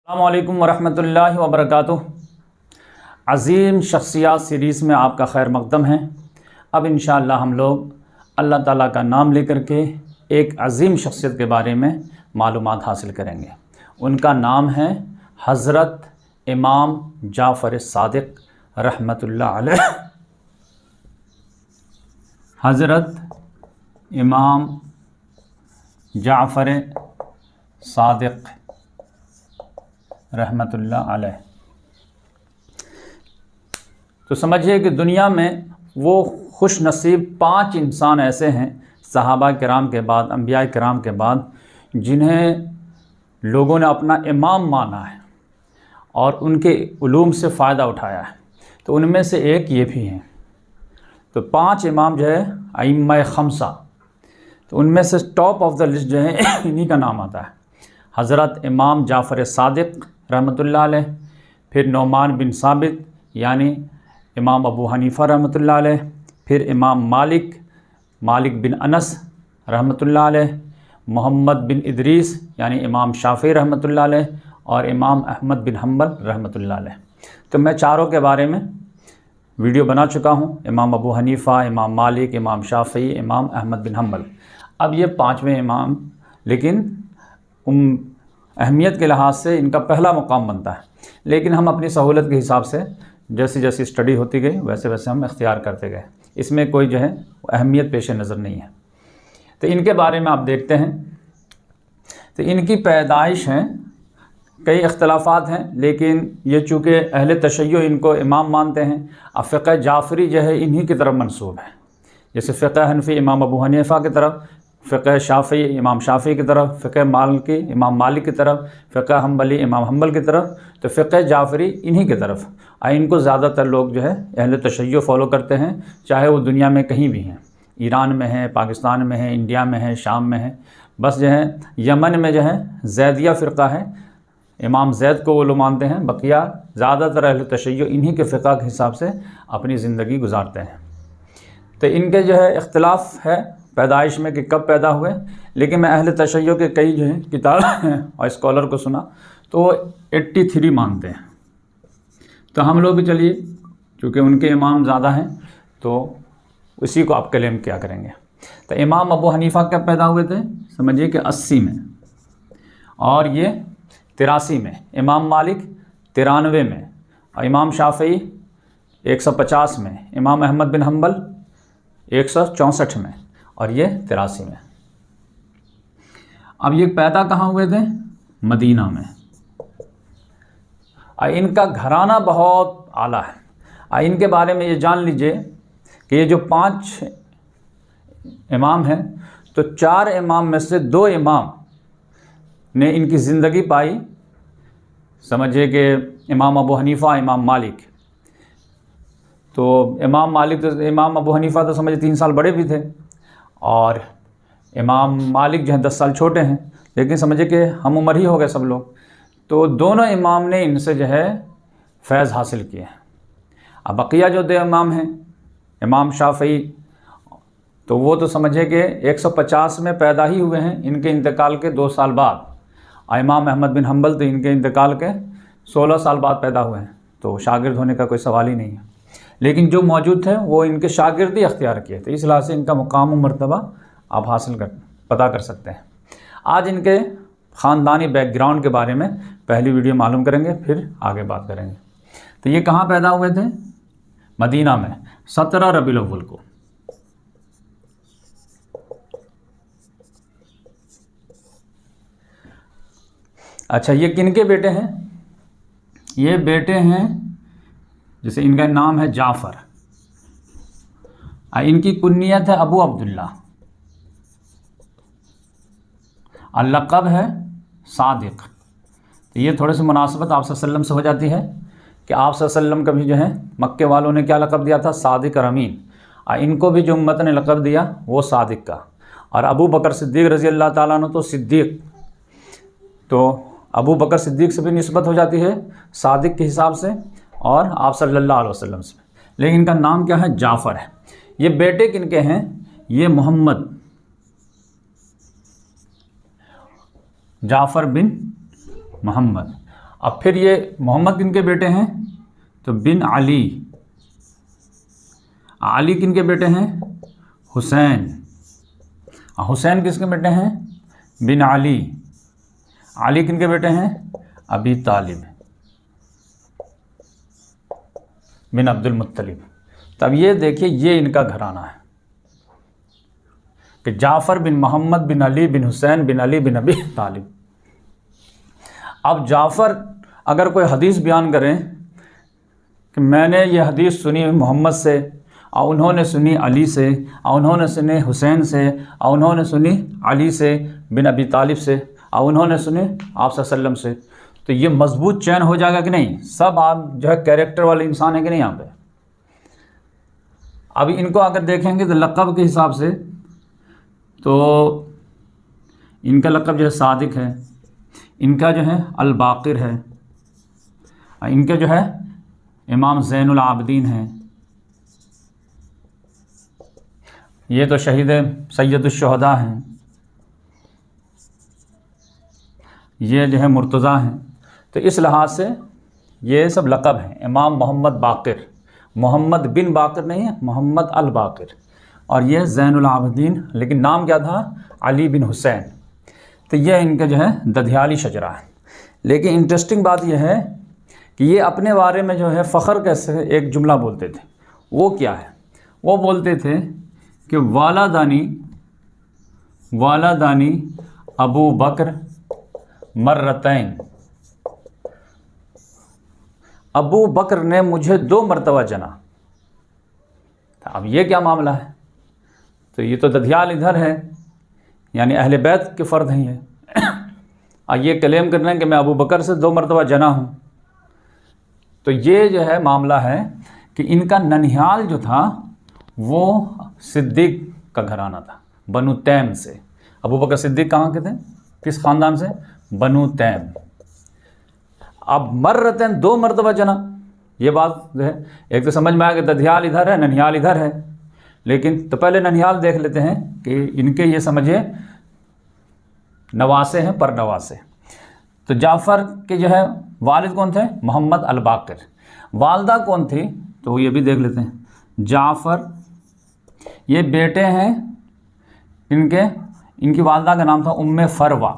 अस्सलामुअलैकुम वरहमतुल्लाहि वबरकातुह। अज़ीम शख्सियात सीरीज़ में आपका खैर मक़दम है। अब इंशाअल्लाह हम लोग अल्लाह ताला का नाम लेकर के एक अज़ीम शख्सियत के बारे में मालूमात हासिल करेंगे। उनका नाम है हज़रत इमाम जाफ़र सादिक़ रहमतुल्लाह अलैह। हज़रत इमाम जाफ़र सादिक़ रहमतुल्लाह अलैह। तो समझिए कि दुनिया में वो खुश नसीब 5 इंसान ऐसे हैं सहाबा किराम के बाद, अंबिया किराम के बाद, जिन्हें लोगों ने अपना इमाम माना है और उनके उलूम से फ़ायदा उठाया है। तो उनमें से एक ये भी हैं। तो 5 इमाम जो है अइम्मा खमसा, तो उनमें से टॉप ऑफ द लिस्ट जो है इन्हीं का नाम आता है। हज़रत इमाम जाफ़र सादिक़ रहमतुल्लाह अलैह, फिर नौमान बिन साबित यानी इमाम अबू हनीफ़ा रहमतुल्लाह अलैह, फिर इमाम मालिक बिन अनस रहमतुल्लाह अलैह, मोहम्मद बिन इदरीस यानी इमाम शाफ़ी रहमतुल्लाह अलैह, और इमाम अहमद बिन हम्बल रहमतुल्लाह अलैह। तो मैं चारों के बारे में वीडियो बना चुका हूँ, इमाम अबू हनीफ़ा, इमाम मालिक, इमाम शाफ़ी, इमाम अहमद बिन हम्बल। अब ये 5वें इमाम, लेकिन अहमियत के लिहाज से इनका पहला मुकाम बनता है। लेकिन हम अपनी सहूलत के हिसाब से जैसी जैसी स्टडी होती गई वैसे वैसे हम इख्तियार करते गए। इसमें कोई जो है अहमियत पेश नज़र नहीं है। तो इनके बारे में आप देखते हैं। तो इनकी पैदाइश हैं, कई इख्तलाफात हैं, लेकिन ये चूँकि अहले तशय्यो इनको इमाम मानते हैं। अब फ़िक़्ह जाफ़री जो है इन्हीं की तरफ मंसूब है। जैसे फ़िक़्ह हनफ़ी इमाम अबू हनीफ़ा की तरफ, फ़िक़्ह शाफ़ी इमाम शाफ़ी की तरफ, फ़िक़्ह मालिकी इमाम मालिक की तरफ, फ़िक़्ह हम्बली इमाम हम्बल की तरफ। तो फ़िक़्ह जाफ़री इन्हीं की तरफ। इनको ज़्यादातर लोग जो है अहले तशय्यो फ़ॉलो करते हैं, चाहे वो दुनिया में कहीं भी हैं। ईरान में है, पाकिस्तान में है, इंडिया में है, शाम में है। बस जो है यमन में जो है ज़ैदिया फ़िरक़ा है, इमाम ज़ैद को वो लोग मानते हैं। बकिया ज़्यादातर अहले तशय्यो इन्हीं के फ़िक़्ह के हिसाब से अपनी ज़िंदगी गुजारते हैं। तो इनके जो है इख्तिलाफ़ है पैदाइश में कि कब पैदा हुए। लेकिन मैं अहले तशय्यो के कई जो है किताब हैं और स्कॉलर को सुना तो वो 83 मानते हैं। तो हम लोग भी चलिए, चूँकि उनके इमाम ज़्यादा हैं तो उसी को आप क्लेम क्या करेंगे। तो इमाम अबू हनीफ़ा कब पैदा हुए थे? समझिए कि 80 में, और ये 83 में। इमाम मालिक 93 में, और इमाम शाफ़ी 150 में, इमाम अहमद बिन हम्बल 164 में, और ये 83 में। अब ये पैदा कहाँ हुए थे? मदीना में। इनका घराना बहुत आला है। इनके बारे में ये जान लीजिए कि ये जो 5 इमाम हैं, तो 4 इमाम में से 2 इमाम ने इनकी ज़िंदगी पाई। समझिए कि इमाम अबू हनीफ़ा, इमाम मालिक। तो इमाम मालिक तो, इमाम अबू हनीफ़ा तो समझिए 3 साल बड़े भी थे, और इमाम मालिक जो है 10 साल छोटे हैं, लेकिन समझिए कि हम उम्र ही हो गए सब लोग। तो दोनों इमाम ने इनसे जो है फैज़ हासिल किए। अब बकिया जो 2 इमाम हैं, इमाम शाफ़ी, तो वो तो समझिए कि 150 में पैदा ही हुए हैं, इनके इंतकाल के 2 साल बाद। और इमाम अहमद बिन हम्बल तो इनके इंतकाल के 16 साल बाद पैदा हुए हैं। तो शागिर्द होने का कोई सवाल ही नहीं है। लेकिन जो मौजूद थे वो इनके शागिर्दी अख्तियार किए थे, इस लिहाज से इनका मुकाम व मर्तबा आप पता कर सकते हैं। आज इनके ख़ानदानी बैकग्राउंड के बारे में पहली वीडियो मालूम करेंगे, फिर आगे बात करेंगे। तो ये कहाँ पैदा हुए थे? मदीना में, 17 रबीउल अव्वल को। अच्छा, ये किनके बेटे हैं? ये बेटे हैं, जैसे इनका नाम है जाफ़र, इनकी कुन्नियत है अबू अब्दुल्ला, लक़ब है सादिक़। तो ये थोड़े से मुनासबत आप सल्लम से हो जाती है कि आप सल्लम का भी जो है मक्के वालों ने क्या लक़ब दिया था? सादिक़ और अमीन। इनको भी जो उम्मत ने लक़ब दिया वो सादिक़ का। और अबू बकर सिद्दीक़ रज़ी अल्लाह ताला अन्हु तो सिद्दीक़, तो अबू बकर सिद्दीक़ से भी निस्बत हो जाती है सादिक़ के हिसाब से, और आप सल्लल्लाहु अलैहि वसल्लम से। लेकिन इनका नाम क्या है? जाफ़र है। ये बेटे किनके हैं? ये मोहम्मद जाफ़र बिन मोहम्मद, अब फिर ये मोहम्मद किन के बेटे हैं, तो बिन अली। अली किन के बेटे हैं, हुसैन। हुसैन किसके बेटे हैं, बिन अली। अली किन के बेटे हैं, अबी तालिब बिन अब्दुल मुत्तलिब। तब ये देखिए, ये इनका घराना है कि जाफ़र बिन मोहम्मद बिन अली बिन हुसैन बिन अली बिन अबी तालिब। अब जाफ़र अगर कोई हदीस बयान करें कि मैंने ये हदीस सुनी मोहम्मद से, और उन्होंने सुनी अली से, और उन्होंने सुनी हुसैन से, और उन्होंने सुनी अली से बिन अबी तालिब से, और उन्होंने सुनी आप सल्लम से, तो ये मजबूत चैन हो जाएगा कि नहीं। सब आप जो है कैरेक्टर वाले इंसान हैं कि नहीं यहाँ पे। अभी इनको अगर देखेंगे तो लक़ब के हिसाब से तो इनका लक़ब जो है सादिक है, इनका जो है अल बाक़िर है, इनके जो है इमाम ज़ैनुल आबिदीन हैं, ये तो शहीद सैयदुश्शुहदा हैं, ये जो है मुर्तज़ा हैं। तो इस लिहाज से ये सब लक़ब हैं। इमाम मोहम्मद बाक़िर, मोहम्मद बिन बाक़िर नहीं है, मोहम्मद अल बाक़िर, और ये ज़ैनुल आबिदीन, लेकिन नाम क्या था, अली बिन हुसैन। तो ये इनका जो है दधियाली शजरा है। लेकिन इंटरेस्टिंग बात यह है कि ये अपने बारे में जो है फ़ख्र कैसे एक जुमला बोलते थे। वो क्या है, वो बोलते थे कि वालादानी अबू बकर मर्रतैन, अबू बकर ने मुझे 2 मरतबा जना। अब ये क्या मामला है, तो ये तो दधियाल इधर है, यानी अहले बैत के फ़र्द हैं ये। और ये क्लेम कर रहे हैं कि मैं अबू बकर से 2 मरतबा जना हूँ। तो ये जो है मामला है कि इनका ननिहाल जो था वो सिद्दीक़ का घराना था, बनु तैम से। अबू बकर सिद्दीक़ कहाँ के थे, किस ख़ानदान से, बनु तैम। अब मर्रतन 2 मरतबा जना, ये बात जो है एक तो समझ में आया कि दधियाल इधर है, ननिहाल इधर है। लेकिन तो पहले ननिहाल देख लेते हैं कि इनके ये समझिए नवासे हैं, पर नवासे। तो जाफ़र के जो है वालिद कौन थे, मोहम्मद अल बाक़िर। वालदा कौन थी, तो ये भी देख लेते हैं। जाफ़र, ये बेटे हैं इनकी वालदा का नाम था उम्मे फ़रवा।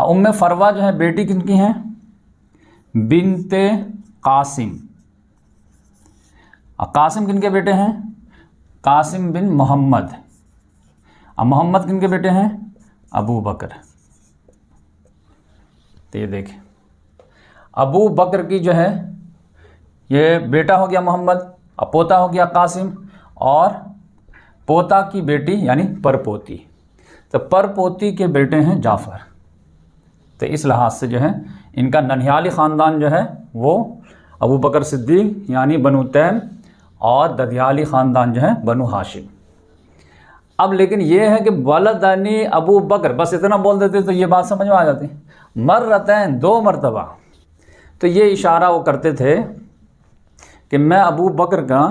उम्मे फ़रवा जो है बेटी किनकी हैं, बिनते कासिम। कासिम किनके बेटे हैं, कासिम बिन मोहम्मद। मोहम्मद किनके बेटे हैं, अबू बकर। तो ये देखें, अबू बकर की जो है ये बेटा हो गया मोहम्मद, अब पोता हो गया कासिम, और पोता की बेटी यानी परपोती। तो परपोती के बेटे हैं जाफ़र। तो इस लिहाज से जो है इनका ननिहाली ख़ानदान जो है वो अबू बकर सिद्दीक़ यानी बनु तैम, और दधियाली ख़ानदान जो है बनु हाशिम। अब लेकिन ये है कि वलदानी अबू बकर, बस इतना बोल देते तो ये बात समझ में आ जाती। मर्रतैन 2 मरतबा, तो ये इशारा वो करते थे कि मैं अबू बकर का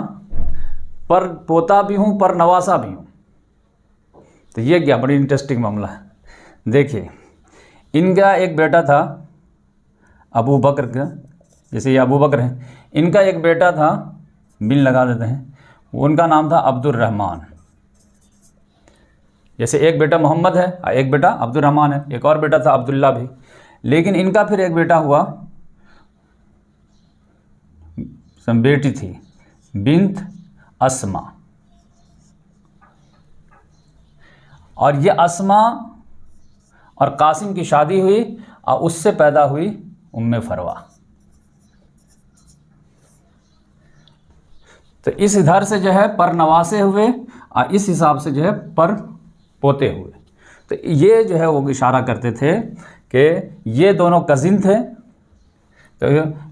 पर पोता भी हूँ, पर नवासा भी हूँ। तो ये क्या बड़ी इंटरेस्टिंग मामला है। देखिए, इनका एक बेटा था अबू बकर का, जैसे ये अबू बकर हैं, इनका एक बेटा था, बिन लगा देते हैं, उनका नाम था अब्दुर्रहमान। जैसे एक बेटा मोहम्मद है, एक बेटा अब्दुर्रहमान है, एक और बेटा था अब्दुल्ला भी। लेकिन इनका फिर एक बेटा हुआ, बेटी थी बिन्त अस्मा, और ये अस्मा और कासिम की शादी हुई और उससे पैदा हुई उम्मे फ़रवा। तो इस इधर से जो है पर नवासे हुए और इस हिसाब से जो है पर पोते हुए। तो ये जो है वो इशारा करते थे कि ये दोनों कज़िन थे, तो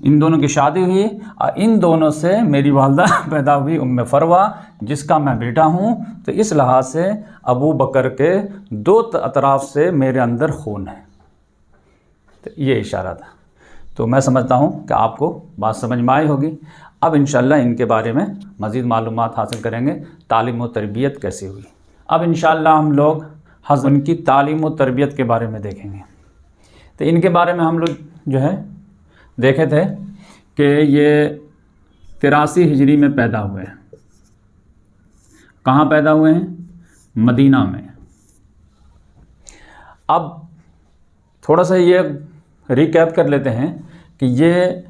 इन दोनों की शादी हुई और इन दोनों से मेरी वालदा पैदा हुई उम्मे फ़रवा, जिसका मैं बेटा हूँ। तो इस लिहाज से अबू बकर के 2 अतराफ़ से मेरे अंदर खून है। तो ये इशारा था। तो मैं समझता हूँ कि आपको बात समझ में आई होगी। अब इंशाअल्लाह इनके बारे में मज़ीद मालूमात हासिल करेंगे, तालीम व तरबियत कैसी हुई। अब इंशाअल्लाह हम लोग उनकी तालीम व तरबियत के बारे में देखेंगे। तो इनके बारे में हम लोग जो है देखे थे कि ये 83 हिजरी में पैदा हुए हैं। कहाँ पैदा हुए हैं? मदीना में। अब थोड़ा सा ये रिकैप कर लेते हैं कि ये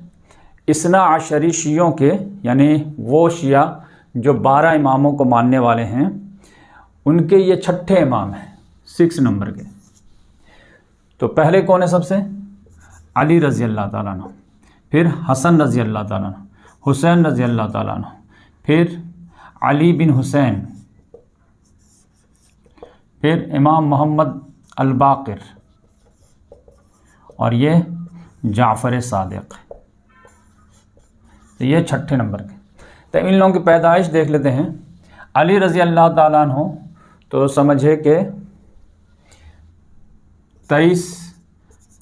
इस्ना अशरी शियों के, यानी वो शिया जो 12 इमामों को मानने वाले हैं, उनके ये छठे इमाम हैं 6 नंबर के। तो पहले कौन है सबसे? अली रज़ी अल्लाह ताला अन्हु, फिर हसन रज़ी अल्लाह ताला अन्हु, हुसैन रज़ी अल्लाह ताला अन्हु, फिर अली बिन हुसैन, फिर इमाम मोहम्मद अल बाक़िर, और ये जाफ़र सादिक़। तो ये छठे नंबर के। तो इन लोगों की पैदाइश देख लेते हैं। अली रज़ी अल्लाह ताला अन्हु तो समझे कि 23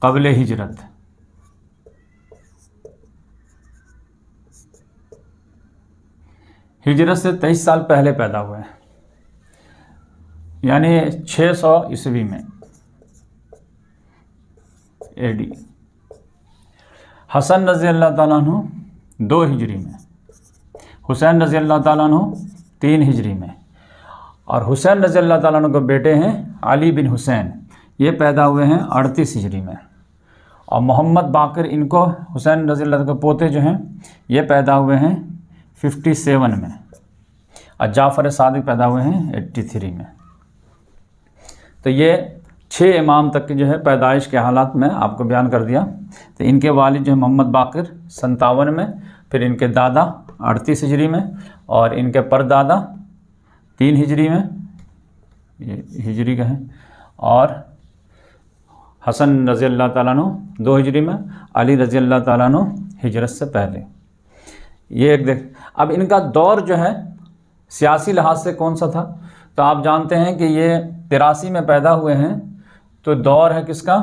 क़ब्ल हिजरत, हिजरत से 23 साल पहले पैदा हुए हैं, यानी 600 ईस्वी में एडी। हसन रज़ी अल्लाह ताला अन्हु 2 हिजरी में, हुसैन रज़ी अल्लाह ताला अन्हु 3 हिजरी में, और हुसैन रज़ी अल्लाह ताला अन्हु के बेटे हैं अली बिन हुसैन, ये पैदा हुए हैं 38 हिजरी में। और मोहम्मद बाक़िर, इनको हुसैन रज़ी अल्लाह के पोते जो हैं, ये पैदा हुए हैं 57 में, और जाफ़र सादिक़ पैदा हुए हैं 83 में। तो ये 6 इमाम तक की जो है पैदाइश के हालात में आपको बयान कर दिया। तो इनके वालिद जो है मोहम्मद बाक़िर 57 में, फिर इनके दादा 38 हिजरी में, और इनके परदादा 3 हिजरी में, ये हिजरी का है, और हसन रज़ी अल्लाह ताला अन्हु 2 हिजरी में, अली रज़ी अल्लाह ताला अन्हु हिजरत से पहले। ये एक देख। अब इनका दौर जो है सियासी लिहाज से कौन सा था? तो आप जानते हैं कि ये 83 में पैदा हुए हैं, तो दौर है किसका?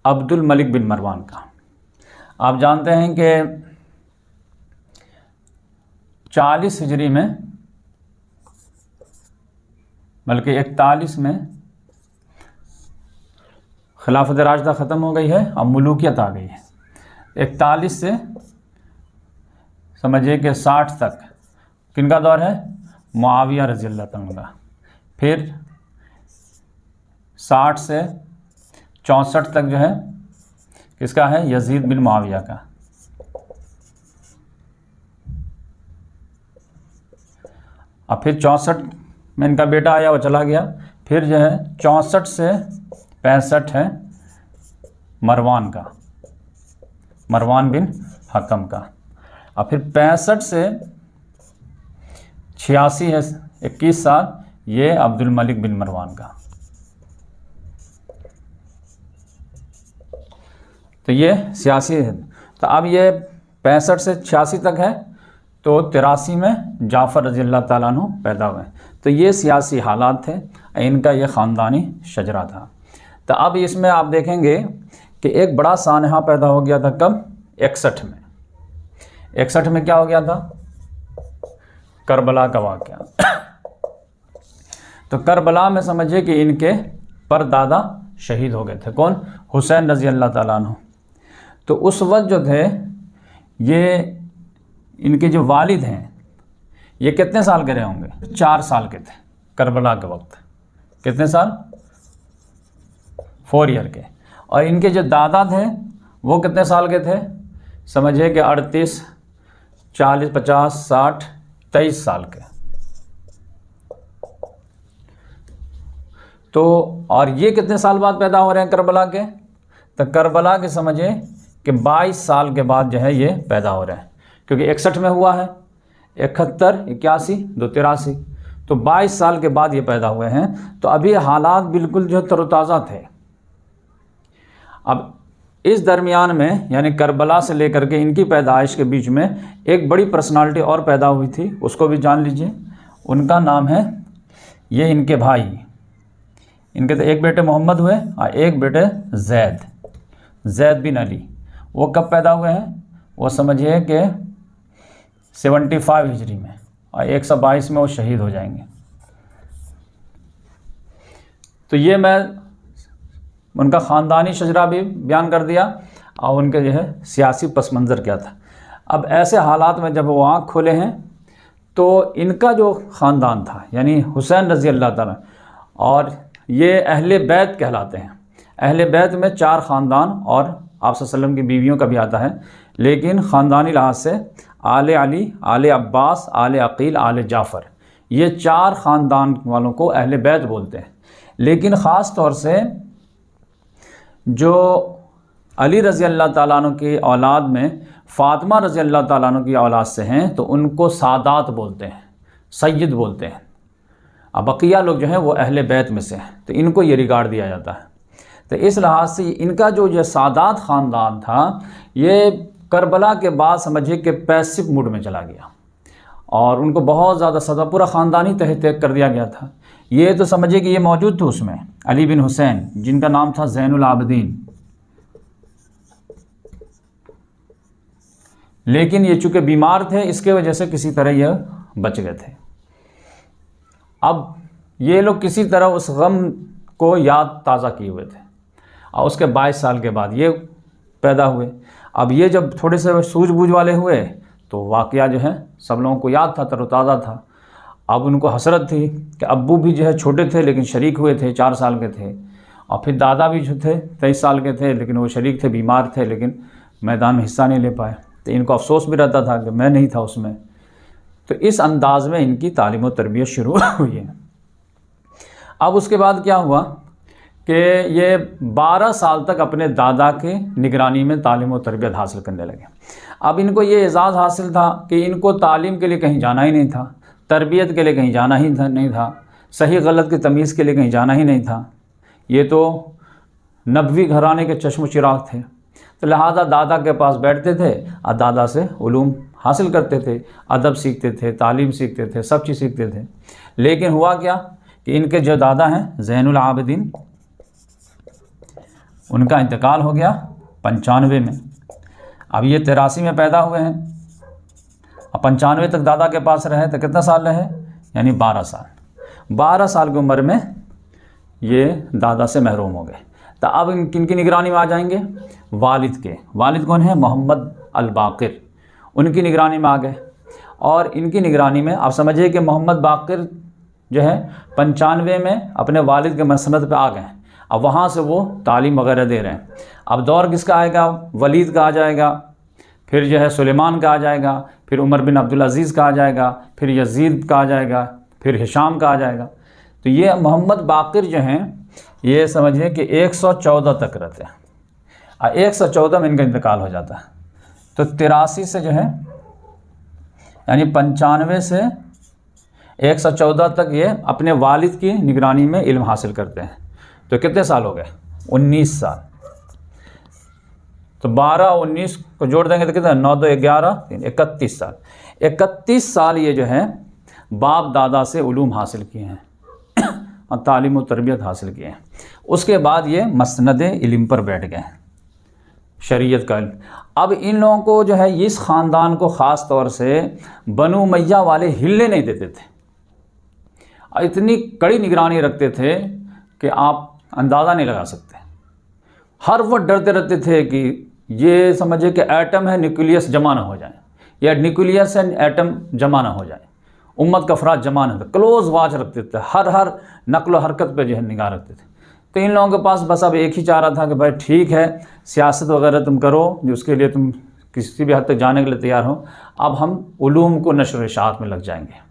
अब्दुल मलिक बिन मरवान का। आप जानते हैं कि 40 हिजरी में, बल्कि 41 में खिलाफत राशिदा ख़त्म हो गई है, अब मुलूकियत आ गई है। 41 से समझिए कि 60 तक किनका दौर है? मुआविया रज़ी अल्लाह तआला का। फिर 60 से 64 तक जो है किसका है? यजीद बिन मुआविया का। अब फिर 64 में इनका बेटा आया, वो चला गया। फिर जो है 64 से 65 है मरवान का, मरवान बिन हकम का। और फिर 65 से 86 है 21 साल, ये अब्दुल मलिक बिन मरवान का। तो ये सियासी है। तो अब ये 65 से 86 तक है, तो 83 में जाफ़र रज़ी अल्लाह ताला अन्हु पैदा हुए। तो ये सियासी हालात थे, इनका ये ख़ानदानी शजरा था। तो अब इसमें आप देखेंगे कि एक बड़ा सानहा पैदा हो गया था। कब? 61 में। 61 में क्या हो गया था? करबला का वाक़या। तो करबला में समझिए कि इनके परदादा शहीद हो गए थे। कौन? हुसैन रज़ी अल्लाह ताला अन्हु। तो उस वक्त जो थे, ये इनके जो वालिद हैं, ये कितने साल के रहे होंगे? 4 साल के थे करबला के वक्त। कितने साल? 4 ईयर के। और इनके जो दादा थे वो कितने साल के थे? समझिए कि 38, 40, 50, 60, 23 साल के। तो और ये कितने साल बाद पैदा हो रहे हैं करबला के? तो करबला के समझिए कि 22 साल के बाद जो है ये पैदा हो रहे हैं, क्योंकि 61 में हुआ है, 71, 81, 2 83, तो 22 साल के बाद ये पैदा हुए हैं। तो अभी हालात बिल्कुल जो तरोताज़ा थे। अब इस दरमियान में, यानी करबला से लेकर के इनकी पैदाइश के बीच में एक बड़ी पर्सनालिटी और पैदा हुई थी, उसको भी जान लीजिए। उनका नाम है, ये इनके भाई, इनके तो एक बेटे मोहम्मद हुए और एक बेटे जैद बिन अली। वो कब पैदा हुए हैं? वो समझिए कि 75 हिजरी में, और 122 में वो शहीद हो जाएंगे। तो ये मैं उनका ख़ानदानी शजरा भी बयान कर दिया। और उनके जो है सियासी पस मंज़र क्या था। अब ऐसे हालात में जब वो आँख खोले हैं तो इनका जो ख़ानदान था यानी हुसैन रज़ी अल्लाह ताला, और ये अहले बैत कहलाते हैं। अहले बैत में 4 ख़ानदान और आप सल्लल्लाहु अलैहि वसल्लम की बीवियों का भी आता है, लेकिन ख़ानदानी लिहाज से आले अली, आले अब्बास, आले अकील, आले जाफ़र, ये 4 ख़ानदान वालों को अहले बैत बोलते हैं। लेकिन ख़ास तौर से जो अली रज़ी अल्लाह ताला अन्हु की औलाद में फ़ातिमा रज़ी अल्लाह ताला अन्हु की औलाद से हैं तो उनको सादात बोलते हैं, सैयद बोलते हैं। अब बकिया लोग जो हैं वो अहले बैत में से हैं, तो इनको ये रिगार्ड दिया जाता है। तो इस लिहाज से इनका जो ये सादात ख़ानदान था ये करबला के बाद समझिए कि पैसिव मूड में चला गया और उनको बहुत ज़्यादा सज़ा, पूरा ख़ानदान ही तह तह कर दिया गया था। ये तो समझिए कि ये मौजूद थे उसमें अली बिन हुसैन, जिनका नाम था ज़ैनुल आबिदीन, लेकिन ये चूँकि बीमार थे इसके वजह से किसी तरह ये बच गए थे। अब ये लोग किसी तरह उस गम को याद ताज़ा किए हुए थे और उसके 22 साल के बाद ये पैदा हुए। अब ये जब थोड़े से सूझबूझ वाले हुए तो वाक़या जो है सब लोगों को याद था, तरोताज़ा था। अब उनको हसरत थी कि अब्बू भी जो है छोटे थे लेकिन शरीक हुए थे, 4 साल के थे, और फिर दादा भी जो थे 23 साल के थे लेकिन वो शरीक थे, बीमार थे, लेकिन मैदान में हिस्सा नहीं ले पाए। तो इनको अफसोस भी रहता था कि मैं नहीं था उसमें। तो इस अंदाज़ में इनकी तालीम और तरबियत शुरू हुई है। अब उसके बाद क्या हुआ कि ये 12 साल तक अपने दादा के निगरानी में तालीम और तरबियत हासिल करने लगे। अब इनको ये एज़ाज़ हासिल था कि इनको तालीम के लिए कहीं जाना ही नहीं था, तरबियत के लिए कहीं जाना ही नहीं था, सही गलत की तमीज़ के लिए कहीं जाना ही नहीं था। ये तो नबवी घराने के चश्म चिराग थे, तो लिहाजा दादा के पास बैठते थे और दादा से उलूम हासिल करते थे, अदब सीखते थे, तालीम सीखते थे, सब चीज़ सीखते थे। लेकिन हुआ क्या कि इनके जो दादा हैं ज़ैनुल आबिदीन, उनका इंतकाल हो गया 95 में। अब ये 83 में पैदा हुए हैं, अब 95 तक दादा के पास रहे तो कितना साल रहे, यानी 12 साल। 12 साल की उम्र में ये दादा से महरूम हो गए। तो अब किन की निगरानी में आ जाएंगे, वालिद के। वालिद कौन है, मोहम्मद अल बाक़िर, उनकी निगरानी में आ गए। और इनकी निगरानी में आप समझिए कि मोहम्मद बाक़िर जो है 95 में अपने वालिद के मसनद पे आ गए। अब वहाँ से वो तालीम वगैरह दे रहे हैं। अब दौर किसका आएगा, वलीद का आ जाएगा, फिर जो है सुलेमान का आ जाएगा, फिर उमर बिन अब्दुल अज़ीज़ का आ जाएगा, फिर यजीद का आ जाएगा, फिर हिशाम का आ जाएगा। तो ये मोहम्मद बाक़िर जो हैं ये समझिए कि 114 तक रहते हैं और 114 में इनका इंतकाल हो जाता है। तो 83 से जो है यानी 95 से 114 तक ये अपने वालिद की निगरानी में इल्म हासिल करते हैं। तो कितने साल हो गए, 19 साल। तो 12 और 19 को जोड़ देंगे तो कितना, 9 2 11 3 31 साल। 31 साल ये जो है बाप दादा से उलूम हासिल किए हैं और तालीम और तरबियत हासिल किए हैं। उसके बाद ये मसनद इल्म पर बैठ गए, शरीयत का इल्म। अब इन लोगों को जो है इस ख़ानदान को ख़ास तौर से बनु उमय्या वाले हिलने नहीं देते थे और इतनी कड़ी निगरानी रखते थे कि आप अंदाज़ा नहीं लगा सकते। हर वक्त डरते रहते थे कि ये समझिए कि एटम है, न्यूक्लियस जमा ना हो जाए, या न्यूक्लियस है एटम जमा ना हो जाए, उम्मत का अफराद जमा ना हो। क्लोज वॉच रखते थे, हर नकल हरकत पे जो है निगाह रखते थे। तो इन लोगों के पास बस अब एक ही चारा था कि भाई ठीक है सियासत वगैरह तुम करो, जो उसके लिए तुम किसी भी हद तक जाने के लिए तैयार हो, अब हम उलूम को नशर इशाअत में लग जाएंगे।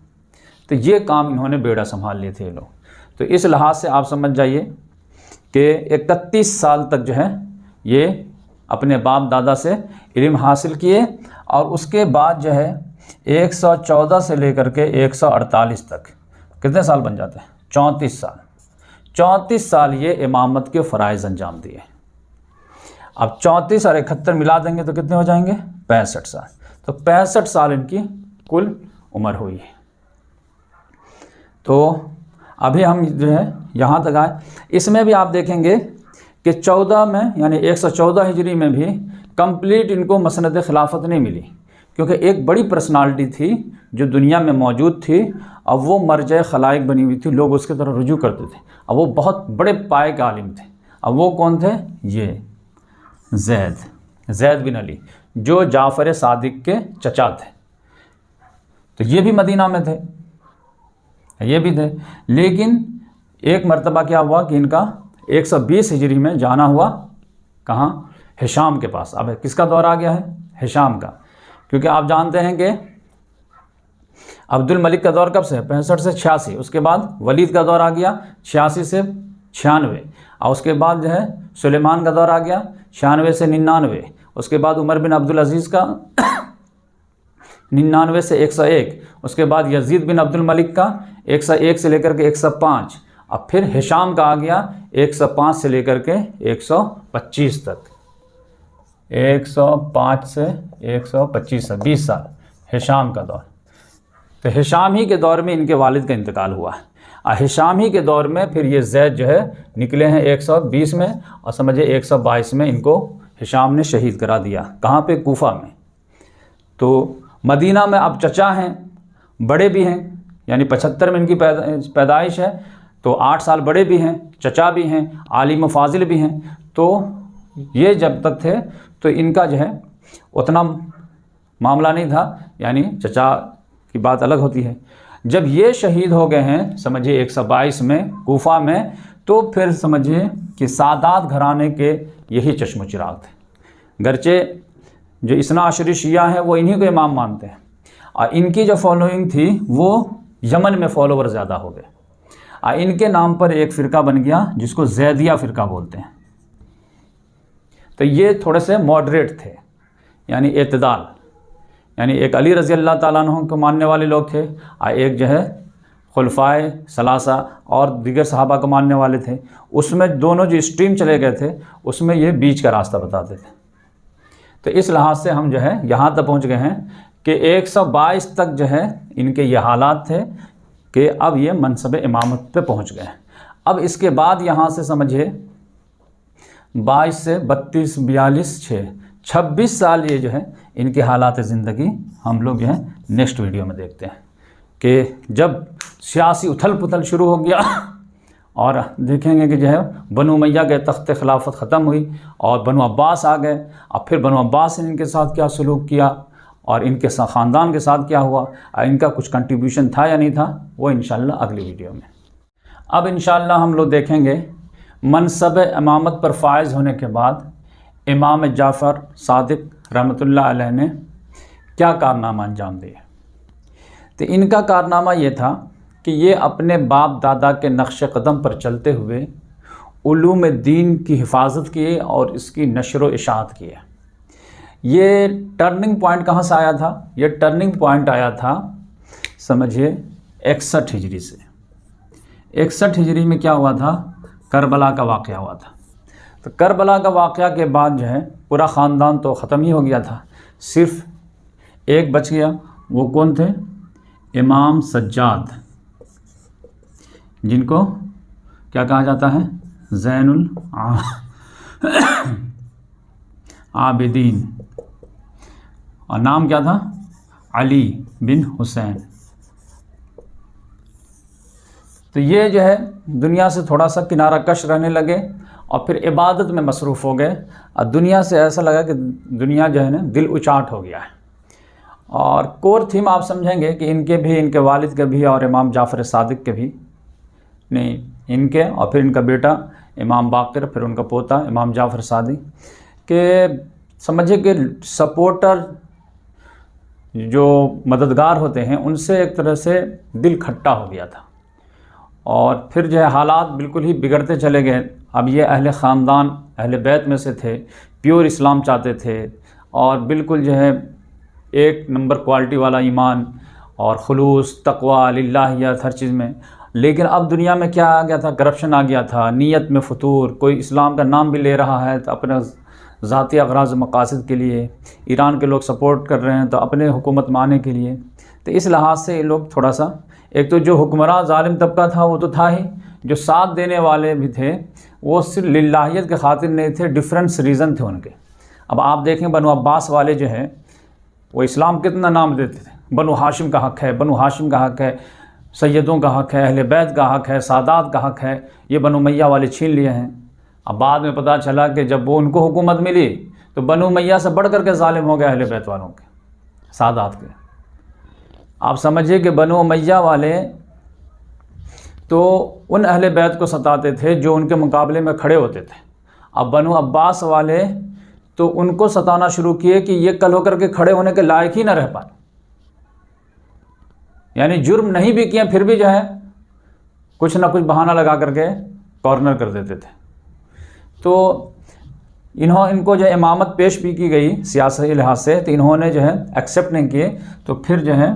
तो ये काम इन्होंने बेड़ा संभाल लिए थे ये लोग। तो इस लिहाज से आप समझ जाइए कि 31 साल तक जो है ये अपने बाप दादा से इल्म हासिल किए और उसके बाद जो है 114 से लेकर के 148 तक कितने साल बन जाते हैं, 34 साल। 34 साल ये इमामत के फ़राइज़ अंजाम दिए। अब 34 और 71 मिला देंगे तो कितने हो जाएंगे, 65 साल। तो 65 साल इनकी कुल उम्र हुई है। तो अभी हम जो है यहाँ तक आए। इसमें भी आप देखेंगे कि 14 में यानी 114 हिजरी में भी कंप्लीट इनको मसनद खिलाफत नहीं मिली, क्योंकि एक बड़ी पर्सनालिटी थी जो दुनिया में मौजूद थी। अब वो मरजा खलाइक बनी हुई थी, लोग उसकी तरफ रुजू करते थे। अब वो बहुत बड़े पाए के आलिम थे। अब वो कौन थे, ये ज़ैद ज़ैद बिन अली, जो जाफ़र सादिक के चचा थे। तो ये भी मदीना में थे, ये भी थे। लेकिन एक मर्तबा क्या हुआ कि इनका 120 हिजरी में जाना हुआ कहाँ, हिशाम के पास। अब किसका दौर आ गया है, हिशाम का, क्योंकि आप जानते हैं कि अब्दुल मलिक का दौर कब से, 65 से 86, उसके बाद वलीद का दौर आ गया 86 से 96, और उसके बाद जो है सुलेमान का दौर आ गया 96 से 99, उसके बाद उमर बिन अब्दुल अजीज़ का 99 से 101, उसके बाद यजीद बिन अब्दुल मलिक का 101 से लेकर के 105, अब फिर हिशाम का आ गया 105 से लेकर के 125 तक, 105 से 125 तक 20 साल हिशाम का दौर। तो हिशाम ही के दौर में इनके वालिद का इंतकाल हुआ है, और हिशाम ही के दौर में फिर ये ज़ैद जो है निकले हैं 120 में, और समझिए 122 में इनको हिशाम ने शहीद करा दिया। कहाँ पे, कूफा में। तो मदीना में अब चचा हैं, बड़े भी हैं, यानी 75 में इनकी पैदाइश है, तो 8 साल बड़े भी हैं, चचा भी हैं, आलिम फाजिल भी हैं। तो ये जब तक थे तो इनका जो है उतना मामला नहीं था, यानी चचा की बात अलग होती है। जब ये शहीद हो गए हैं समझिए 122 में कूफा में, तो फिर समझिए कि सादात घराने के यही चश्म चिराग थे। गर्चे जो इस्ना अशरी शिया हैं वो इन्हीं को इमाम मानते हैं, और इनकी जो फॉलोइंग थी वो यमन में फॉलोवर ज़्यादा हो गए, और इनके नाम पर एक फ़िरका बन गया जिसको ज़ैदिया फ़िरका बोलते हैं। तो ये थोड़े से मॉडरेट थे, यानी एतदाल, यानी एक अली रज़ी अल्लाह ताला अन्हु को मानने वाले लोग थे, और एक जो है खुलफाए सलासा और दीगर सहाबा को मानने वाले थे। उसमें दोनों जो स्ट्रीम चले गए थे उसमें ये बीच का रास्ता बताते थे। तो इस लिहाज से हम जो है यहाँ तक पहुँच गए हैं कि 122 तक जो है इनके ये हालात थे कि अब ये मनसब इमामत पे पहुँच गए। अब इसके बाद यहाँ से समझिए 22 से 32, 42, 26 साल ये जो है इनके हालात ज़िंदगी हम लोग जो है नेक्स्ट वीडियो में देखते हैं कि जब सियासी उथल पुथल शुरू हो गया और देखेंगे कि जो है बनु उमैया के तख्त खिलाफत ख़त्म हुई और बनु अब्बास आ गए, और फिर बनु अब्बास ने इनके साथ क्या सलूक किया और इनके ख़ानदान के साथ क्या हुआ, और इनका कुछ कंट्रीब्यूशन था या नहीं था, वो इंशाअल्लाह अगली वीडियो में। अब इंशाअल्लाह हम लोग देखेंगे मनसब इमामत पर फायज़ होने के बाद इमाम जाफ़र सादिक रहमतुल्लाह अलैह ने क्या कारनामा अंजाम दिए। तो इनका कारनामा ये था कि ये अपने बाप दादा के नक्श कदम पर चलते हुए उलूम दीन की हिफाजत किए और इसकी नशर व इशाअत किए। ये टर्निंग पॉइंट कहाँ से आया था, ये टर्निंग पॉइंट आया था समझिए 61 हिजरी से। 61 हिजरी में क्या हुआ था, करबला का वाक़या हुआ था। तो करबला का वाक़या के बाद जो है पूरा ख़ानदान तो ख़त्म ही हो गया था, सिर्फ एक बच गया। वो कौन थे, इमाम सज्जाद, जिनको क्या कहा जाता है, ज़ैनुल आबिदीन, और नाम क्या था, अली बिन हुसैन। तो ये जो है दुनिया से थोड़ा सा किनारा कश रहने लगे और फिर इबादत में मसरूफ़ हो गए, और दुनिया से ऐसा लगा कि दुनिया जो है ना दिल उचाट हो गया है। और कोर थीम आप समझेंगे कि इनके भी, इनके वालिद के भी और इमाम जाफ़र सादिक के भी नहीं, इनके और फिर इनका बेटा इमाम बाक़िर, फिर उनका पोता इमाम जाफ़र सादिक के, समझिए कि सपोर्टर जो मददगार होते हैं उनसे एक तरह से दिल खट्टा हो गया था, और फिर जो है हालात बिल्कुल ही बिगड़ते चले गए। अब ये अहले ख़ानदान अहले बैत में से थे, प्योर इस्लाम चाहते थे और बिल्कुल जो है एक नंबर क्वालिटी वाला ईमान और खुलूस तक़वा लिल्लाहियत हर चीज़ में। लेकिन अब दुनिया में क्या आ गया था, करप्शन आ गया था, नीयत में फतूर, कोई इस्लाम का नाम भी ले रहा है तो अपने ज़ाती अग़राज़ मक़ासिद के लिए, ईरान के लोग सपोर्ट कर रहे हैं तो अपने हुकूमत में आने के लिए। तो इस लिहाज से ये लोग थोड़ा सा, एक तो जो हुक्मरान ज़ालिम तबका था वो तो था ही, जो साथ देने वाले भी थे वो सिर्फ लिल्लाहियत के खातिर नहीं थे, डिफरेंस रीज़न थे उनके। अब आप देखें बनु अब्बास वाले जो हैं वो इस्लाम कितना नाम देते थे, बनु हाशिम का हक़ है, बनु हाशिम का हक़ है, सैयदों का हक़ है, अहले बैत का हक़ है, सादात का हक़ है, ये बनु उमैया वाले छीन लिए हैं। अब बाद में पता चला कि जब वो उनको हुकूमत मिली तो बनु उमैया से बढ़ कर के ज़ालिम हो गए अहले बैत वालों के, सादात के। आप समझिए कि बनु उमैया वाले तो उन अहले बैत को सताते थे जो उनके मुकाबले में खड़े होते थे। अब बनु अब्बास वाले तो उनको सताना शुरू किए कि ये कल होकर के खड़े होने के लायक ही ना रह पाए, यानी जुर्म नहीं भी किए फिर भी जो है कुछ ना कुछ बहाना लगा करके कॉर्नर कर देते थे। तो इनको जो इमामत पेश भी की गई सियासी लिहाज से, तो इन्होंने जो है एक्सेप्ट नहीं किए। तो फिर जो है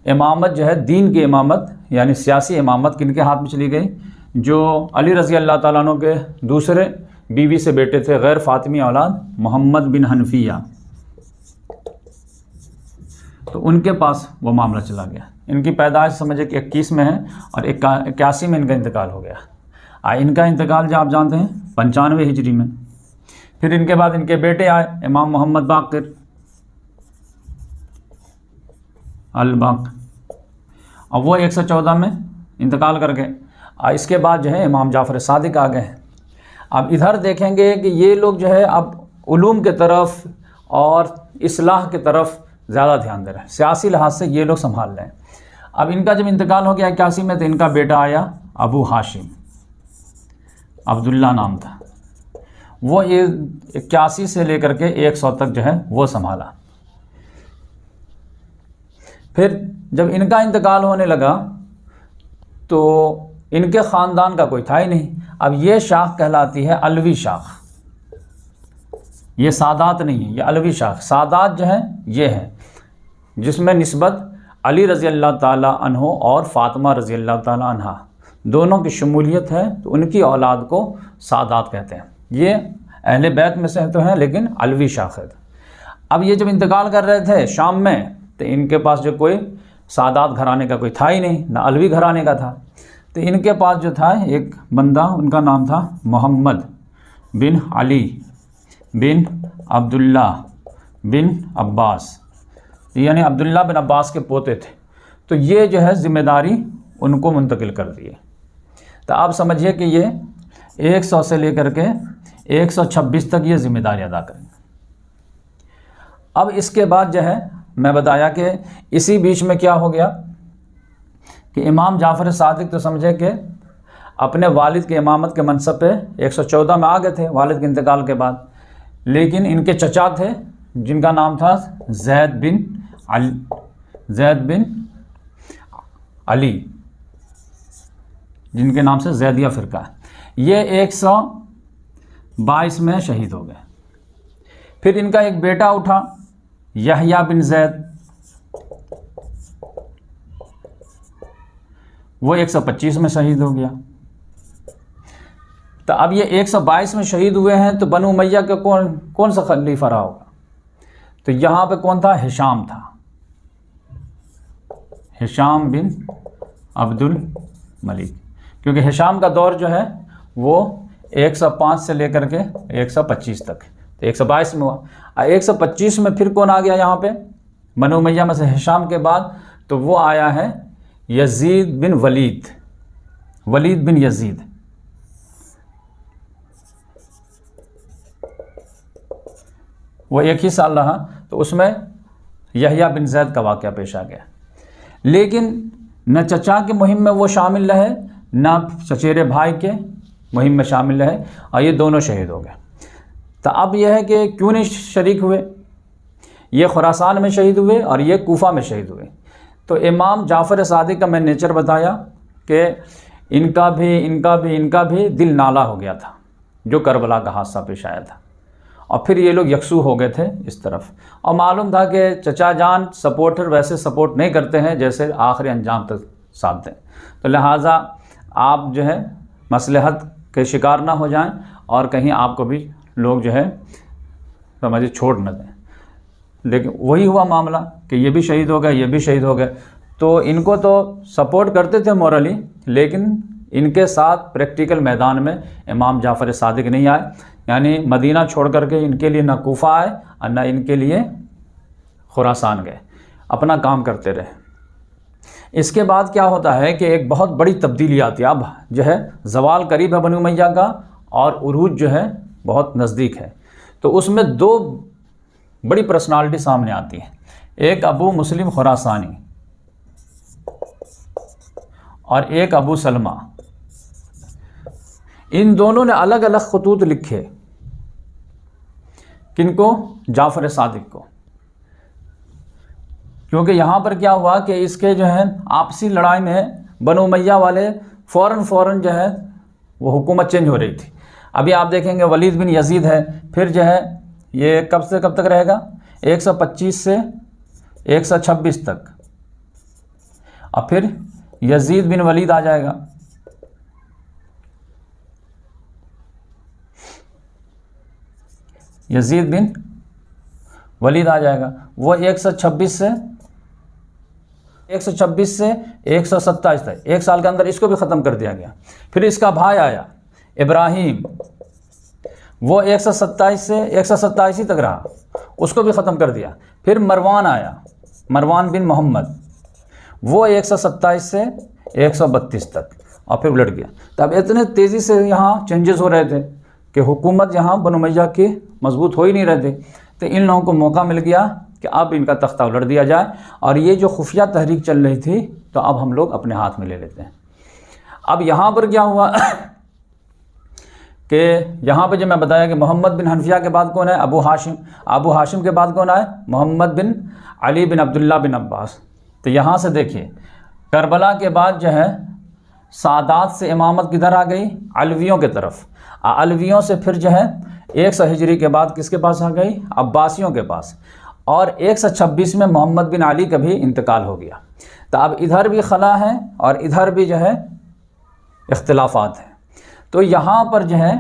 इमामत जो है दीन की इमामत यानी सियासी इमामत किनके हाथ में चली गई? जो अली रज़ी अल्लाह ताला अन्हु के दूसरे बीवी से बेटे थे, गैर फातिमी औलाद मोहम्मद बिन हनफिया, तो उनके पास वो मामला चला गया। इनकी पैदाइश समझे कि 21 में है और 81 में इनका इंतकाल हो गया। इनका इंतकाल जो आप जानते हैं 95 हिजरी में। फिर इनके बाद इनके बेटे आए, इमाम मोहम्मद बाक़िर अल बाक़, और वो 114 में इंतकाल कर गए। इसके बाद जो है इमाम जाफ़र सादिक आ गए। अब इधर देखेंगे कि ये लोग जो है अब उलूम के तरफ और इस्लाह के तरफ ज़्यादा ध्यान दे रहे हैं, सियासी लिहाज से ये लोग संभाल रहे हैं। अब इनका जब इंतकाल हो गया 81 में, तो इनका बेटा आया अबू हाशिम, अब्दुल्ला नाम था। वो ये 81 से लेकर के 100 तक जो है वो संभाला। फिर जब इनका इंतकाल होने लगा तो इनके ख़ानदान का कोई था ही नहीं। अब ये शाख कहलाती है अलवी शाख, ये सादात नहीं है, ये अलवी शाख। सादात जो है ये है जिसमें निस्बत अली रज़ी अल्लाह ताला अन्हो और फ़ातिमा रज़ी अल्लाह ताला अन्हा दोनों की शमूलियत है, तो उनकी औलाद को सादात कहते हैं। ये अहले बैत में से तो हैं लेकिन अलवी शाख है। अब ये जब इंतकाल कर रहे थे शाम में, तो इनके पास जो कोई सादात घराने का कोई था ही नहीं, ना अलवी घराने का था। तो इनके पास जो था एक बंदा, उनका नाम था मोहम्मद बिन अली बिन अब्दुल्ला बिन अब्बास, यानी अब्दुल्ला बिन अब्बास के पोते थे। तो ये जो है ज़िम्मेदारी उनको मुंतकिल कर दिए। तो आप समझिए कि ये 100 से लेकर के 126 तक ये ज़िम्मेदारी अदा करेंगे। अब इसके बाद जो है मैं बताया कि इसी बीच में क्या हो गया कि इमाम जाफ़र सादिक तो समझे कि अपने वालिद के इमामत के मनसब पे 114 में आ गए थे वालिद के इंतकाल के बाद, लेकिन इनके चचा थे जिनका नाम था ज़ैद बिन अली, जिनके नाम से ज़ैदिया फ़िरका है। ये 122 में शहीद हो गए। फिर इनका एक बेटा उठा यहया बिन ज़ैद, वो 125 में शहीद हो गया। तो अब ये 122 में शहीद हुए हैं, तो बनु उमैया का कौन सा खलीफा रहा होगा? तो यहाँ पे कौन था? हिशाम था, हिशाम बिन अब्दुल मलिक, क्योंकि हिशाम का दौर जो है वो 105 से लेकर के 125 तक, तो 122 में हुआ। 125 में फिर कौन आ गया यहाँ पे बनु उमैया में से हिशाम के बाद? तो वो आया है यजीद बिन वलीद, वलीद बिन यजीद। वो एक ही साल रहा, तो उसमें यहया बिन ज़ैद का वाक़या पेश आ गया। लेकिन न चचा के मुहिम में वो शामिल रहे, न चचेरे भाई के मुहिम में शामिल रहे, और ये दोनों शहीद हो गए। तो अब यह है कि क्यों नहीं शरीक हुए? ये खुरासान में शहीद हुए और ये कूफा में शहीद हुए। तो इमाम जाफ़र सादिक का मैं नेचर बताया कि इनका भी दिल नाला हो गया था जो करबला का हादसा पेश आया था, और फिर ये लोग यकसू हो गए थे इस तरफ। और मालूम था कि चचा जान सपोर्टर वैसे सपोर्ट नहीं करते हैं जैसे आखिरी अंजाम तक साथ दें, तो लिहाजा आप जो है मसलहत के शिकार ना हो जाएं और कहीं आपको भी लोग जो है समझिए छोड़ न दें। लेकिन वही हुआ मामला कि ये भी शहीद हो गए, ये भी शहीद हो गए। तो इनको तो सपोर्ट करते थे मॉरली, लेकिन इनके साथ प्रैक्टिकल मैदान में इमाम जाफ़र सादिक नहीं आए, यानी मदीना छोड़ करके इनके लिए ना कूफा आए और ना इनके लिए खुरासान गए, अपना काम करते रहे। इसके बाद क्या होता है कि एक बहुत बड़ी तब्दीली आती है। अब जो है ज़वाल करीब है बनु उमैया का और उरूज जो है बहुत नज़दीक है। तो उसमें दो बड़ी पर्सनालिटी सामने आती है, एक अबू मुस्लिम खुरासानी और एक अबू सलमा। इन दोनों ने अलग अलग खतूत लिखे। किनको? जाफ़र सादिक को। क्योंकि यहाँ पर क्या हुआ कि इसके जो है आपसी लड़ाई में बनु उमय्या वाले फ़ौरन जो है वो हुकूमत चेंज हो रही थी। अभी आप देखेंगे वलीद बिन यजीद है, फिर जो है ये कब से कब तक रहेगा, 125 से 126 तक, और फिर यजीद बिन वलीद आ जाएगा। यजीद बिन वलीद आ जाएगा, वो 126 से 127 तक, 1 साल के अंदर इसको भी ख़त्म कर दिया गया। फिर इसका भाई आया इब्राहिम, वो 127 से 187 तक रहा, उसको भी ख़त्म कर दिया। फिर मरवान आया, मरवान बिन मोहम्मद, वो 127 से 132 तक, और फिर उलट गया। तब इतने तेज़ी से यहाँ चेंजेस हो रहे थे कि हुकूमत यहाँ बनु उमय्या की मजबूत हो ही नहीं रहे थे। तो इन लोगों को मौका मिल गया कि अब इनका तख्ता उलट दिया जाए, और ये जो खुफिया तहरीक चल रही थी तो अब हम लोग अपने हाथ में ले लेते हैं। अब यहाँ पर क्या हुआ कि यहाँ पर जो मैं बताया कि मोहम्मद बिन हनफिया के बाद कौन है? अबू हाशिम। अबू हाशिम के बाद कौन आए? मोहम्मद बिन अली बिन अब्दुल्ला बिन अब्बास। तो यहाँ से देखिए, करबला के बाद जो है सादात से इमामत किधर आ गई? अलवियों के तरफ। अलवियों से फिर जो है 100 हिजरी के बाद किसके पास आ गई? अब्बासियों के पास। और 126 में मोहम्मद बिन अली का भी इंतकाल हो गया। तो अब इधर भी खला है और इधर भी जो है इख्तिलाफात हैं। तो यहाँ पर जो है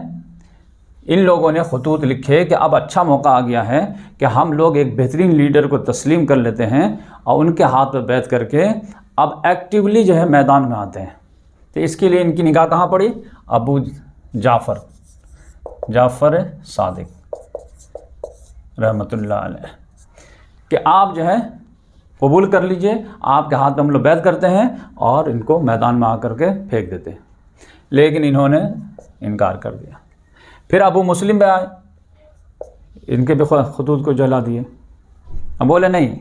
इन लोगों ने खतूत लिखे कि अब अच्छा मौका आ गया है कि हम लोग एक बेहतरीन लीडर को तस्लीम कर लेते हैं और उनके हाथ पर बैठ करके अब एक्टिवली जो है मैदान में आते हैं। तो इसके लिए इनकी निगाह कहाँ पड़ी? अबू जाफ़र सादिक रहमतुल्लाह अलैह, कि आप जो है कबूल कर लीजिए, आपके हाथ में हम लोग बैत करते हैं और इनको मैदान में आकर के फेंक देते हैं। लेकिन इन्होंने इनकार कर दिया। फिर अबू मुस्लिम भी आए, इनके भी खतूत को जला दिए। अब बोले नहीं,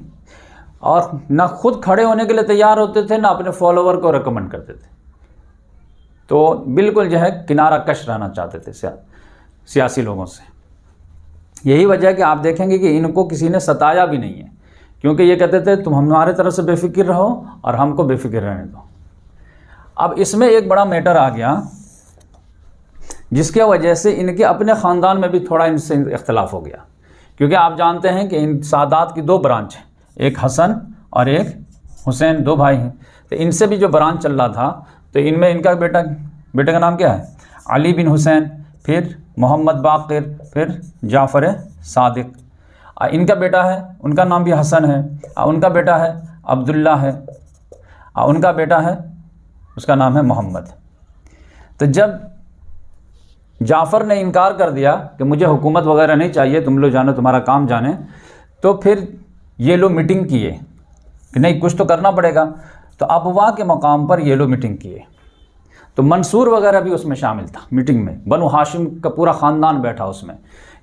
और ना खुद खड़े होने के लिए तैयार होते थे, ना अपने फॉलोवर को रिकमेंड करते थे। तो बिल्कुल जो है किनारा कश रहना चाहते थे सियासी लोगों से। यही वजह है कि आप देखेंगे कि इनको किसी ने सताया भी नहीं है, क्योंकि ये कहते थे तुम हमारे तरफ से बेफिक्र रहो और हमको बेफिक्र रहने दो। अब इसमें एक बड़ा मैटर आ गया, जिसके वजह से इनके अपने ख़ानदान में भी थोड़ा इनसे इख्तलाफ हो गया। क्योंकि आप जानते हैं कि इन सादात की 2 ब्रांच हैं, एक हसन और एक हुसैन, 2 भाई हैं। तो इनसे भी जो ब्रांच चल रहा था, तो इनमें इनका बेटे का नाम क्या है? अली बिन हुसैन, फिर मोहम्मद बाक़िर, फिर जाफ़र सादिक। इनका बेटा है, उनका नाम भी हसन है, उनका बेटा है अब्दुल्ला है, उनका बेटा है उसका नाम है मोहम्मद। तो जब जाफ़र ने इनकार कर दिया कि मुझे हुकूमत वगैरह नहीं चाहिए, तुम लोग जानो, तुम्हारा काम जाने, तो फिर ये लोग मीटिंग किए कि नहीं कुछ तो करना पड़ेगा। तो अबवा के मकाम पर ये लोग मीटिंग किए। तो मंसूर वगैरह भी उसमें शामिल था मीटिंग में, बनु हाशिम का पूरा ख़ानदान बैठा उसमें,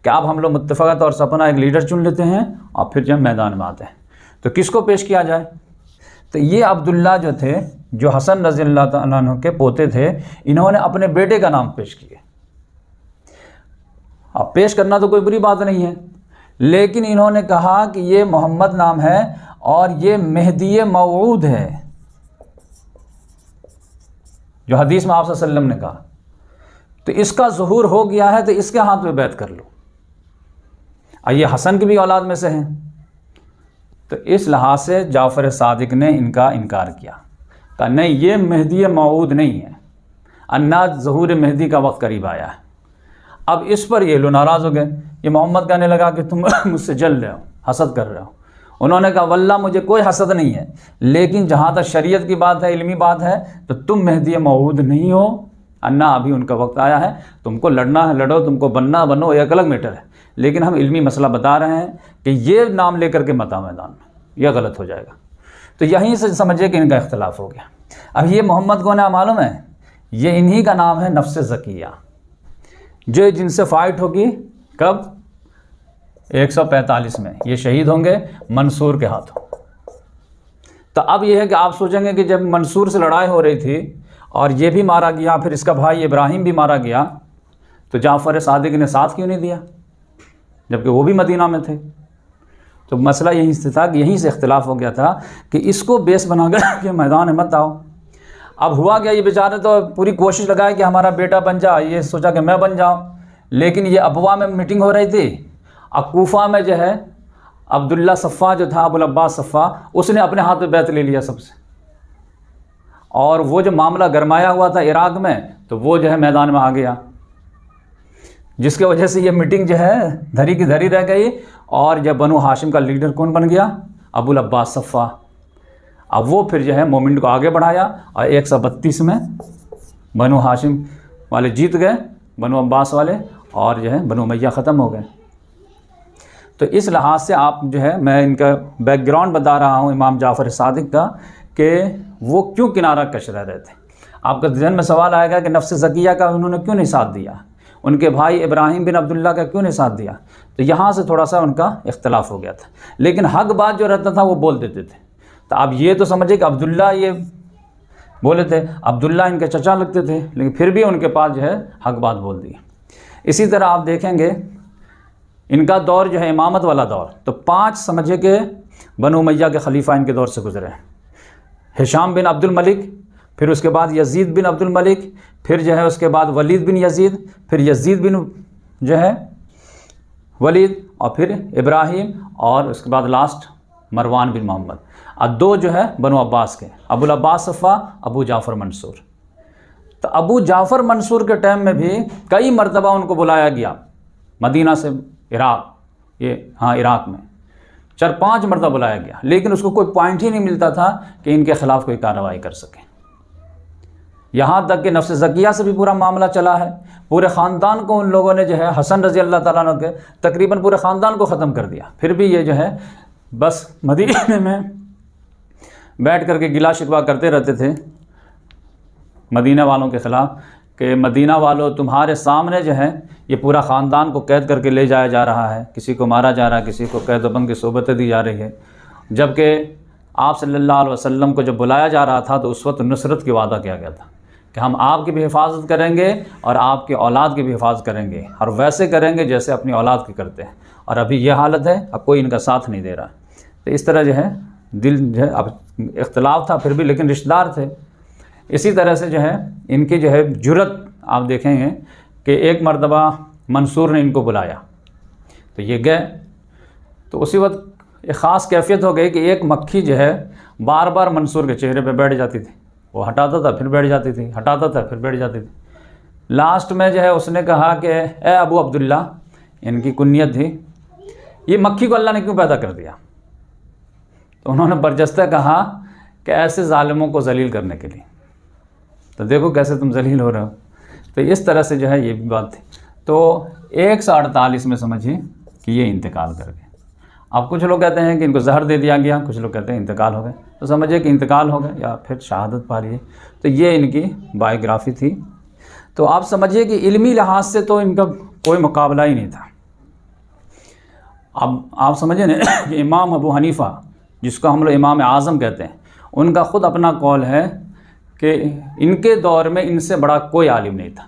कि अब हम लोग मुत्तफ़क़ा तौर से अपना एक लीडर चुन लेते हैं और फिर जब मैदान में आते हैं तो किसको पेश किया जाए। तो ये अब्दुल्ला जो थे, जो हसन रज़ियल्लाहु तआला अन्हु के पोते थे, इन्होंने अपने बेटे का नाम पेश किया। अब पेश करना तो कोई बुरी बात नहीं है, लेकिन इन्होंने कहा कि ये मोहम्मद नाम है और ये मेहदी मौऊद है, जो हदीस में आप सल्लल्लाहु अलैहि वसल्लम ने कहा। तो इसका ज़ुहूर हो गया है, तो इसके हाथ में बैत कर लो। और ये हसन की भी औलाद में से हैं। तो इस लिहाज से जाफ़र सादिक ने इनका इनकार किया, कहा नहीं, ये मेहदी मौऊद नहीं है, अन्ना ज़ुहूर मेहदी का वक्त करीब आया है। अब इस पर ये लोग नाराज़ हो गए। ये मोहम्मद कहने लगा कि तुम मुझसे जल रहे हो, हसद कर रहे हो। उन्होंने कहा वल्लाह मुझे कोई हसद नहीं है, लेकिन जहाँ तक शरीयत की बात है, इल्मी बात है, तो तुम मेहदी मौऊद नहीं हो, अन्ना अभी उनका वक्त आया है, तुमको लड़ना है लड़ो, तुमको बनना बनो, एक अलग मैटर है। लेकिन हम इल्मी मसला बता रहे हैं कि ये नाम लेकर के मत आओ मैदान में, यह गलत हो जाएगा। तो यहीं से समझिए कि इनका इख्तलाफ हो गया। अब ये मोहम्मद कौन है मालूम है? ये इन्हीं का नाम है नफ्स ज़किया, जो जिनसे फ़ाइट होगी कब? 145 में ये शहीद होंगे मंसूर के हाथों। तो अब ये है कि आप सोचेंगे कि जब मंसूर से लड़ाई हो रही थी और ये भी मारा गया, फिर इसका भाई इब्राहिम भी मारा गया, तो जाफ़र सादिक ने साथ क्यों नहीं दिया जबकि वो भी मदीना में थे? तो मसला यहीं से था कि यहीं से इख्तिलाफ हो गया था कि इसको बेस बनाकर के मैदान में मत आओ। अब हुआ क्या, ये बेचारे तो पूरी कोशिश लगाए कि हमारा बेटा बन जाए, ये सोचा कि मैं बन जाऊँ, लेकिन ये अबवा में मीटिंग हो रही थी। अब कूफा में जो है अब्दुल्ला सफ़ा जो था, अबुल अब्बास सफ़ा, उसने अपने हाथ में बैत ले लिया सबसे, और वो जो मामला गरमाया हुआ था इराक़ में, तो वो जो है मैदान में आ गया, जिसके वजह से ये मीटिंग जो है धरी की धरी रह गई। और जब बनु हाशिम का लीडर कौन बन गया? अबुल अब्बास सफ़ा। अब वो फिर जो है मोमेंट को आगे बढ़ाया और 132 में बनु हाशिम वाले जीत गए, बनु अब्बास वाले, और जो है बनु उमय्या ख़त्म हो गए। तो इस लिहाज से आप जो है, मैं इनका बैकग्राउंड बता रहा हूँ इमाम जाफ़र सादिक का, कि वो क्यों किनारा कश रह रहे थे। आपका ज़हन में सवाल आएगा कि नफ्स ज़किया का उन्होंने क्यों नहीं साथ दिया, उनके भाई इब्राहिम बिन अब्दुल्ला का क्यों नहीं साथ दिया। तो यहाँ से थोड़ा सा उनका इख्तलाफ हो गया था, लेकिन हक बात जो रहता था वो बोल देते थे। तो आप ये तो समझिए कि अब्दुल्ला ये बोले थे, अब्दुल्ला इनके चचा लगते थे, लेकिन फिर भी उनके पास जो है हक बात बोल दी। इसी तरह आप देखेंगे इनका दौर जो है इमामत वाला दौर, तो 5 समझिए कि बनु उमय्या के खलीफा इनके दौर से गुजरे हैं। हिशाम बिन अब्दुल मलिक, फिर उसके बाद यजीद बिन अब्दुल मलिक, फिर जो है उसके बाद वलीद बिन यजीद, फिर यजीद बिन जो है वलीद, और फिर इब्राहिम, और उसके बाद लास्ट मरवान बिन मोहम्मद। और 2 जो है बनु अब्बास के, अबुल अब्बास सफ़ा, अबू जाफ़र मंसूर। तो अबू जाफ़र मंसूर के टाइम में भी कई मरतबा उनको बुलाया गया मदीना से इराक़, ये हाँ इराक़ में 4-5 मरतबा बुलाया गया, लेकिन उसको कोई पॉइंट ही नहीं मिलता था कि इनके ख़िलाफ़ कोई कार्रवाई कर सके। यहाँ तक कि नफ्स ज़किया से भी पूरा मामला चला है, पूरे ख़ानदान को उन लोगों ने जो है हसन रज़ी अल्लाह ताला अन्हु के तकरीबन पूरे ख़ानदान को ख़त्म कर दिया। फिर भी ये जो है बस मदीने में बैठ कर के गिला शिकवा करते रहते थे मदीना वालों के ख़िलाफ़ कि मदीना वालों, तुम्हारे सामने जो है ये पूरा ख़ानदान को कैद करके ले जाया जा रहा है, किसी को मारा जा रहा है, किसी को कैदबंद की सोबतें दी जा रही है। जबकि आप सल्लल्लाहु अलैहि वसल्लम को जब बुलाया जा रहा था तो उस वक्त नुसरत की वादा किया गया था कि हम आपकी भी हिफाजत करेंगे और आपकी औलाद की भी हिफाजत करेंगे, और वैसे करेंगे जैसे अपनी औलाद की करते हैं। और अभी ये हालत है, अब कोई इनका साथ नहीं दे रहा। तो इस तरह जो है दिल जो है, अब इख्तलाफ था फिर भी, लेकिन रिश्तेदार थे। इसी तरह से जो है इनकी जो है जुर्रत आप देखेंगे कि एक मरतबा मंसूर ने इनको बुलाया तो ये गए, तो उसी वक्त एक ख़ास कैफियत हो गई कि एक मक्खी जो है बार बार मंसूर के चेहरे पे बैठ जाती थी, वो हटाता था फिर बैठ जाती थी, हटाता था फिर बैठ जाती थी। लास्ट में जो है उसने कहा कि ए अबू अब्दुल्ला, इनकी कुन्नियत थी, ये मक्खी को अल्लाह ने क्यों पैदा कर दिया? तो उन्होंने बरजस्ता कहा कि ऐसे ज़ालिमों को जलील करने के लिए। तो देखो कैसे तुम जलील हो रहे हो। तो इस तरह से जो है ये भी बात थी। तो 148 में समझिए कि ये इंतकाल कर गए। अब कुछ लोग कहते हैं कि इनको जहर दे दिया गया, कुछ लोग कहते हैं इंतकाल हो गए। तो समझिए कि इंतकाल हो गए या फिर शहादत पा लिए। तो ये इनकी बायोग्राफ़ी थी। तो आप समझिए कि इल्मी लिहाज से तो इनका कोई मुकाबला ही नहीं था। अब आप समझिए ना कि इमाम अबू हनीफ़ा, जिसको हम लोग इमाम आज़म कहते हैं, उनका ख़ुद अपना कौल है कि इनके दौर में इनसे बड़ा कोई आलिम नहीं था।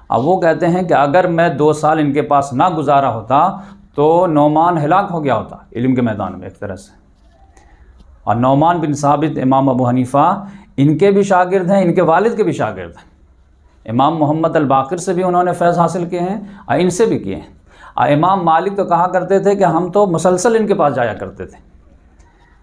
अब वो कहते हैं कि अगर मैं 2 साल इनके पास ना गुजारा होता तो नौमान हिलाक हो गया होता इल्म के मैदान में एक तरह से। और नौमान बिन साबित इमाम अबू हनीफ़ा इनके भी शागिर्द हैं, इनके वालिद के भी शागिर्द हैं। इमाम मोहम्मद अल बाक़िर से भी उन्होंने फैज़ हासिल किए हैं और इनसे भी किए हैं। और इमाम मालिक तो कहा करते थे कि हम तो मुसलसल इनके पास जाया करते थे,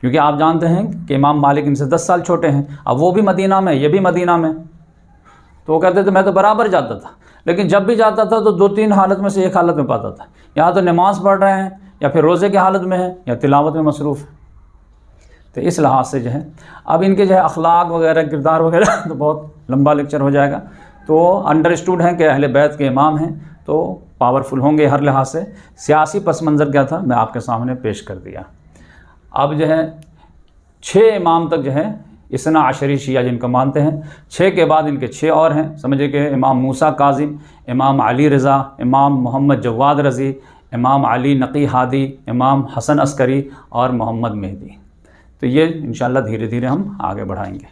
क्योंकि आप जानते हैं कि इमाम मालिक इनसे 10 साल छोटे हैं। अब वो भी मदीना में, ये भी मदीना में। तो वो कहते थे मैं तो बराबर जाता था, लेकिन जब भी जाता था तो 2-3 हालत में से एक हालत में पाता था, या तो नमाज़ पढ़ रहे हैं, या फिर रोज़े की हालत में है, या तिलावत में मसरूफ़ है। तो इस लिहाज से जो है अब इनके जो है अखलाक वगैरह, किरदार वगैरह तो बहुत लंबा लेक्चर हो जाएगा। तो अंडरस्टूड हैं कि अहले बैत के इमाम हैं, तो पावरफुल होंगे हर लिहाज से। सियासी पस मंज़र क्या था मैं आपके सामने पेश कर दिया। अब जो है 6 इमाम तक जो है इसना आशरी शिया जिनको मानते हैं। 6 के बाद इनके 6 और हैं। समझिए कि इमाम मूसा काज़िम, इमाम अली रज़ा, इमाम मोहम्मद जवाद रज़ी, इमाम अली नकी हादी, इमाम हसन अस्करी और मोहम्मद मेहदी। तो ये इंशाअल्लाह धीरे धीरे हम आगे बढ़ाएंगे।